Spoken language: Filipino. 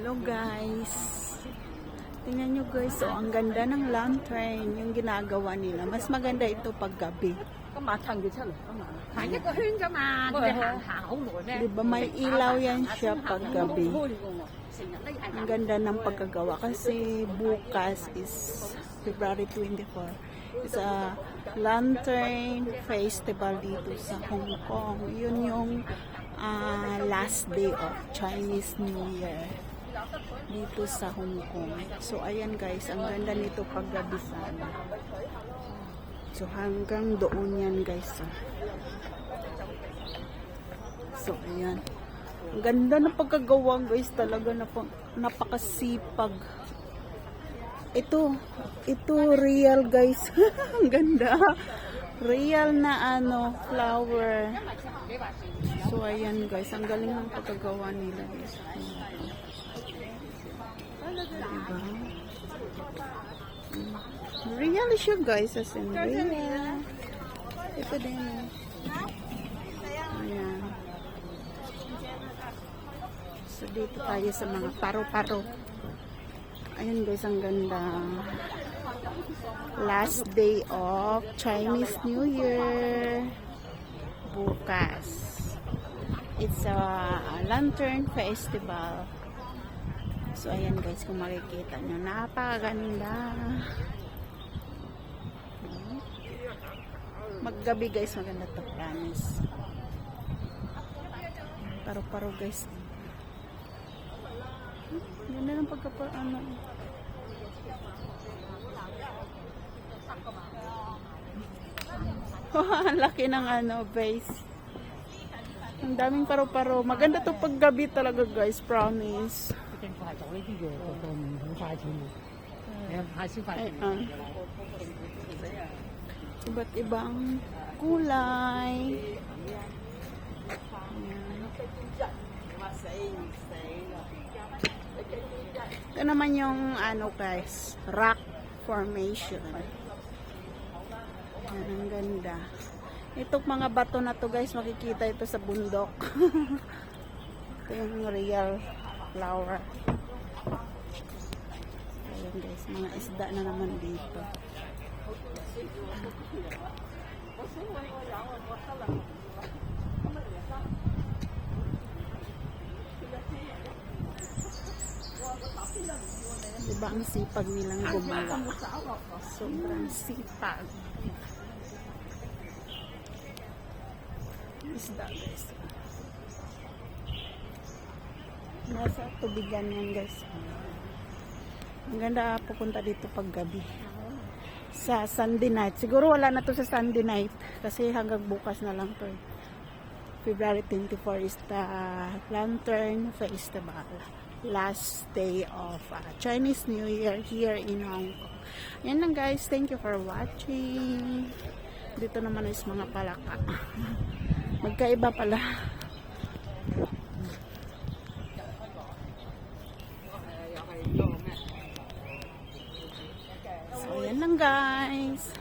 Hello guys. Tingnan nyo guys, so ang ganda ng lantern yung ginagawa nila. Mas maganda ito pag gabi. Diba may ilaw yan siya pag gabi. Ang ganda ng pagkagawa kasi bukas is February 24. It's a lantern festival dito sa Hong Kong. Yun yung last day of Chinese New Year dito sa Hong Kong. So ayan guys, ang ganda nito paggabi sana. So hanggang doon yan guys. So ayan. Ang ganda ng pagkagawa guys, talaga napakasipag. Ito real guys. Ang ganda. Real na flower. So ayan guys, ang galing ng pagkagawa nila guys. Diba? Real siya guys, as in real. Ito din. Ayan. So dito tayo sa mga paro-paro. Ayun guys, ang ganda. Last day of Chinese New Year. Bukas. It's a lantern festival. So ayan guys, kung makikita nyo, napakaganda. Maggabi guys, maganda to, promise. Paro-paro guys. Ganda ng ang laki ng base. Ang daming paro-paro. Maganda to paggabi talaga guys, promise. Iba't ibang kulay. Ito naman yung guys, rock formation. Ang ganda. Itong mga bato na to guys, makikita ito sa bundok. Ito yung real flower. Ayan guys, mga isda na naman dito. Diba ang sipag nilang gumawa? Sobrang sipag. Isda guys. Nasa tubigan yan guys. Ang ganda pupunta dito pag gabi. Sa Sunday night. Siguro wala na to sa Sunday night. Kasi hanggang bukas na lang to. February 24 is the Lantern Festival. Last day of Chinese New Year here in Hong Kong. Yan lang guys. Thank you for watching. Dito naman is mga palaka. Magkaiba pala. So yan lang guys.